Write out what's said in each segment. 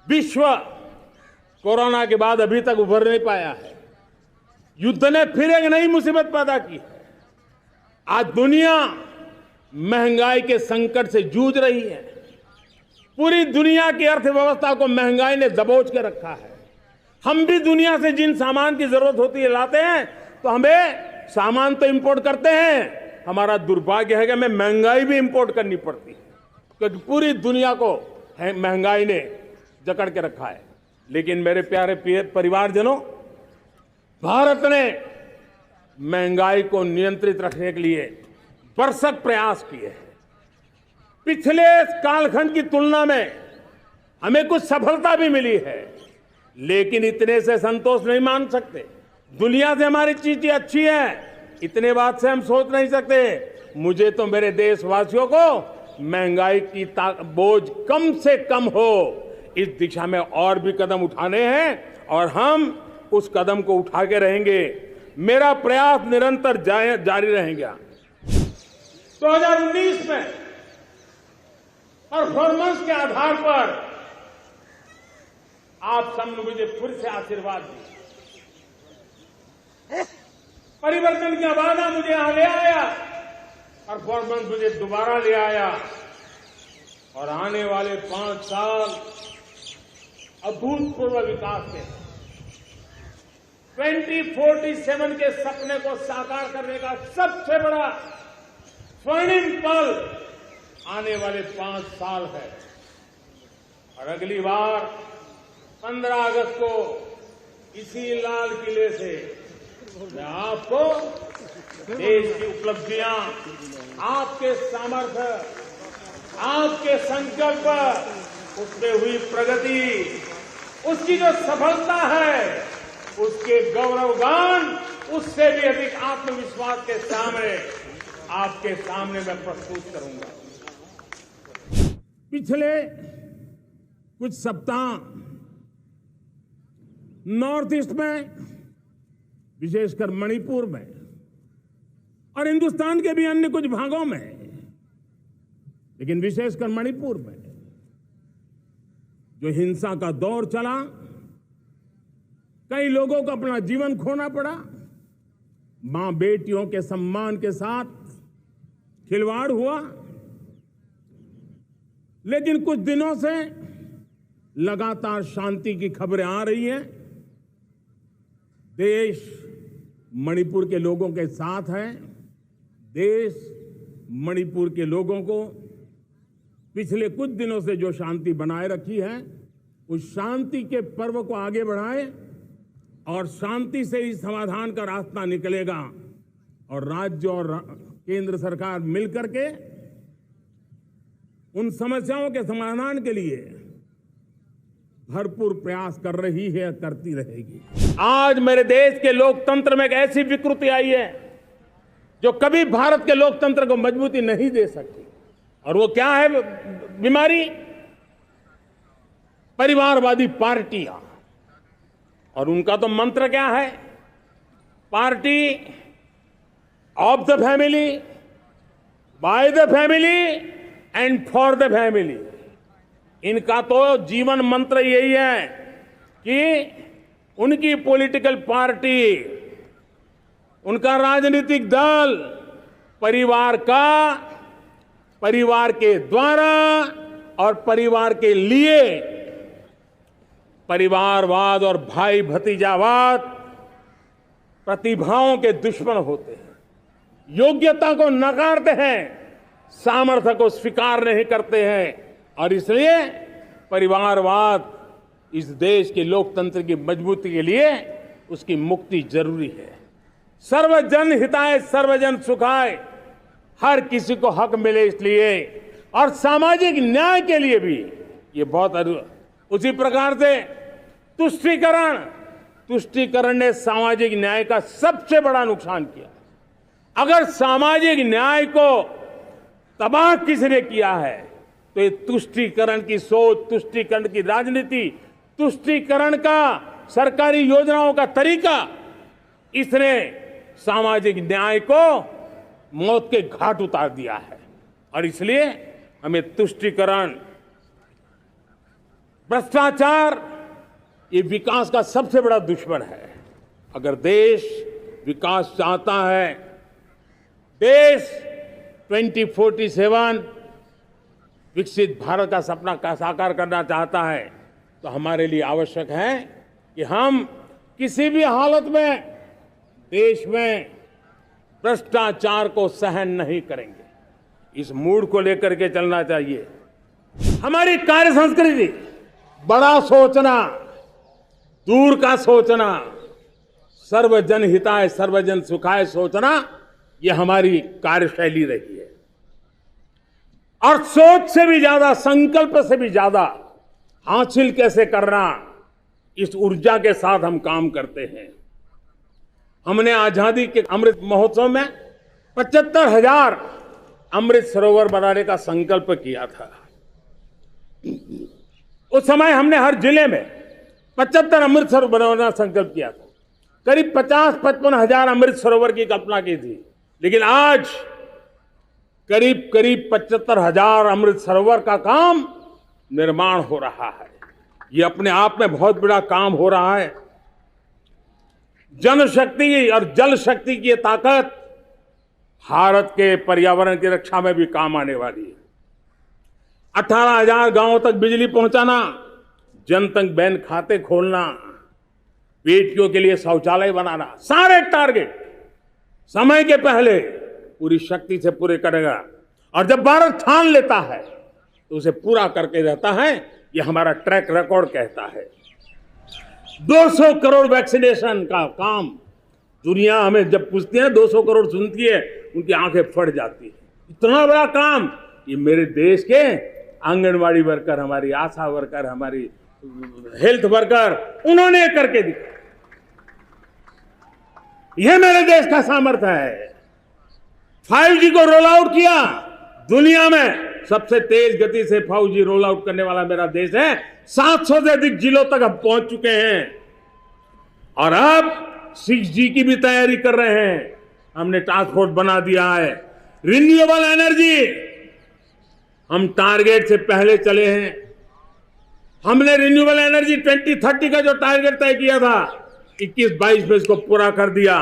विश्व कोरोना के बाद अभी तक उभर नहीं पाया है। युद्ध ने फिर एक नई मुसीबत पैदा की है। आज दुनिया महंगाई के संकट से जूझ रही है। पूरी दुनिया की अर्थव्यवस्था को महंगाई ने दबोच के रखा है। हम भी दुनिया से जिन सामान की जरूरत होती है लाते हैं, तो हमें सामान तो इंपोर्ट करते हैं। हमारा दुर्भाग्य है कि हमें महंगाई भी इंपोर्ट करनी पड़ती है, क्योंकि पूरी दुनिया को महंगाई ने जकड़ के रखा है। लेकिन मेरे प्यारे परिवारजनों, भारत ने महंगाई को नियंत्रित रखने के लिए भरसक प्रयास किए हैं। पिछले कालखंड की तुलना में हमें कुछ सफलता भी मिली है, लेकिन इतने से संतोष नहीं मान सकते। दुनिया से हमारी चीजें अच्छी हैं, इतने बात से हम सोच नहीं सकते। मुझे तो मेरे देशवासियों को महंगाई की बोझ कम से कम हो, इस दिशा में और भी कदम उठाने हैं और हम उस कदम को उठा के रहेंगे। मेरा प्रयास निरंतर जारी रहेगा। 2019 में परफॉर्मेंस के आधार पर आप सबने मुझे फिर से आशीर्वाद दिया। परिवर्तन का वादा मुझे यहां ले आया, परफॉर्मेंस मुझे दोबारा ले आया और आने वाले 5 साल अभूतपूर्व विकास के 2047 के सपने को साकार करने का सबसे बड़ा स्वर्णिम पल आने वाले 5 साल है। और अगली बार 15 अगस्त को इसी लाल किले से मैं आपको देश की उपलब्धियां, आपके सामर्थ्य, आपके संकल्प, उसमें हुई प्रगति, उसकी जो सफलता है, उसके गौरवगान, उससे भी अधिक आत्मविश्वास के सामने आपके सामने मैं प्रस्तुत करूंगा। पिछले कुछ सप्ताह नॉर्थ ईस्ट में, विशेषकर मणिपुर में और हिंदुस्तान के भी अन्य कुछ भागों में, लेकिन विशेषकर मणिपुर में जो हिंसा का दौर चला, कई लोगों को अपना जीवन खोना पड़ा। मां बेटियों के सम्मान के साथ खिलवाड़ हुआ। लेकिन कुछ दिनों से लगातार शांति की खबरें आ रही हैं। देश मणिपुर के लोगों के साथ है। देश मणिपुर के लोगों को पिछले कुछ दिनों से जो शांति बनाए रखी है, उस शांति के पर्व को आगे बढ़ाए और शांति से ही समाधान का रास्ता निकलेगा। और राज्य और केंद्र सरकार मिलकर के उन समस्याओं के समाधान के लिए भरपूर प्रयास कर रही है, करती रहेगी। आज मेरे देश के लोकतंत्र में एक ऐसी विकृति आई है जो कभी भारत के लोकतंत्र को मजबूती नहीं दे सकती। और वो क्या है बीमारी? परिवारवादी पार्टियां। और उनका तो मंत्र क्या है? Party of the family, by the family and for the family. इनका तो जीवन मंत्र यही है कि उनकी पॉलिटिकल पार्टी, उनका राजनीतिक दल परिवार का, परिवार के द्वारा और परिवार के लिए, परिवारवाद और भाई भतीजावाद प्रतिभाओं के दुश्मन होते हैं, योग्यता को नकारते हैं, सामर्थ्य को स्वीकार नहीं करते हैं। और इसलिए परिवारवाद इस देश के लोकतंत्र की मजबूती के लिए उसकी मुक्ति जरूरी है। सर्वजन हिताय सर्वजन सुखाय, हर किसी को हक मिले इसलिए, और सामाजिक न्याय के लिए भी ये बहुत। उसी प्रकार से तुष्टीकरण ने सामाजिक न्याय का सबसे बड़ा नुकसान किया। अगर सामाजिक न्याय को तबाह किसने किया है तो ये तुष्टीकरण की सोच, तुष्टीकरण की राजनीति, तुष्टीकरण का सरकारी योजनाओं का तरीका, इसने सामाजिक न्याय को मौत के घाट उतार दिया है। और इसलिए हमें तुष्टीकरण भ्रष्टाचार ये विकास का सबसे बड़ा दुश्मन है। अगर देश विकास चाहता है, देश 2047 विकसित भारत का सपना का साकार करना चाहता है, तो हमारे लिए आवश्यक है कि हम किसी भी हालत में देश में भ्रष्टाचार को सहन नहीं करेंगे। इस मूड को लेकर के चलना चाहिए। हमारी कार्य संस्कृति बड़ा सोचना, दूर का सोचना, सर्वजन हिताय सर्वजन सुखाय सोचना, यह हमारी कार्यशैली रही है। और सोच से भी ज्यादा, संकल्प से भी ज्यादा हासिल कैसे करना, इस ऊर्जा के साथ हम काम करते हैं। हमने आजादी के अमृत महोत्सव में 75,000 अमृत सरोवर बनाने का संकल्प किया था। उस समय हमने हर जिले में 75 अमृत सरोवर बनाना संकल्प किया था। करीब 50-55 हजार अमृत सरोवर की कल्पना की थी, लेकिन आज करीब 75,000 अमृत सरोवर का काम निर्माण हो रहा है। ये अपने आप में बहुत बड़ा काम हो रहा है। जनशक्ति और जल शक्ति की ताकत भारत के पर्यावरण की रक्षा में भी काम आने वाली है। 18,000 गांवों तक बिजली पहुंचाना, जनधन बैंक खाते खोलना, बेटियों के लिए शौचालय बनाना, सारे टारगेट समय के पहले पूरी शक्ति से पूरे करेगा। और जब भारत ठान लेता है तो उसे पूरा करके रहता है। यह हमारा ट्रैक रिकॉर्ड कहता है। 200 करोड़ वैक्सीनेशन का काम, दुनिया हमें जब पूछती है 200 करोड़ सुनती है, उनकी आंखें फट जाती है। इतना बड़ा काम ये मेरे देश के आंगनवाड़ी वर्कर, हमारी आशा वर्कर, हमारी हेल्थ वर्कर, उन्होंने करके दिखाया। यह मेरे देश का सामर्थ्य है। 5G को रोल आउट किया, दुनिया में सबसे तेज गति से 5G रोल आउट करने वाला मेरा देश है। 700 से अधिक जिलों तक हम पहुंच चुके हैं और अब 6G की भी तैयारी कर रहे हैं। हमने टास्क फोर्स बना दिया है। रिन्यूएबल एनर्जी, हम टारगेट से पहले चले हैं। हमने रिन्यूएबल एनर्जी 2030 का जो टारगेट तय किया था, 21-22 में इसको पूरा कर दिया।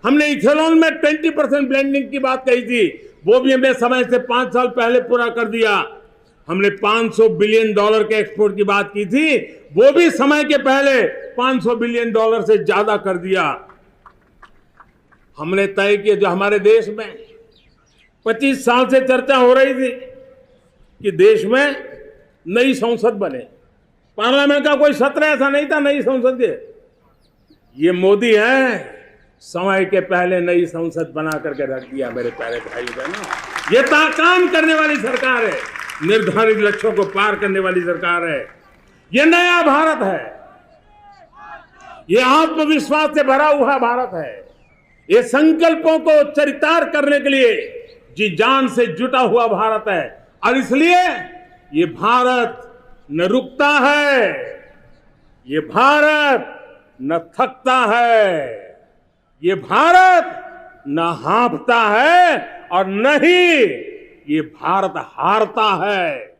हमने इथेनॉल में 20% ब्लेंडिंग की बात कही थी, वो भी हमने समय से 5 साल पहले पूरा कर दिया। हमने $500 बिलियन के एक्सपोर्ट की बात की थी, वो भी समय के पहले $500 बिलियन से ज्यादा कर दिया। हमने तय किया, जो हमारे देश में 25 साल से चर्चा हो रही थी कि देश में नई संसद बने, पार्लियामेंट का कोई सत्र ऐसा नहीं था नई संसद के। ये मोदी है, समय के पहले नई संसद बना करके रख दिया। मेरे प्यारे भाई बहनों, ये काम करने वाली सरकार है, निर्धारित लक्ष्यों को पार करने वाली सरकार है। ये नया भारत है, ये आत्मविश्वास से भरा हुआ भारत है। ये संकल्पों को चरितार्थ करने के लिए जी जान से जुटा हुआ भारत है। और इसलिए ये भारत न रुकता है, ये भारत न थकता है, ये भारत न हाँफता है और न ही ये भारत हारता है।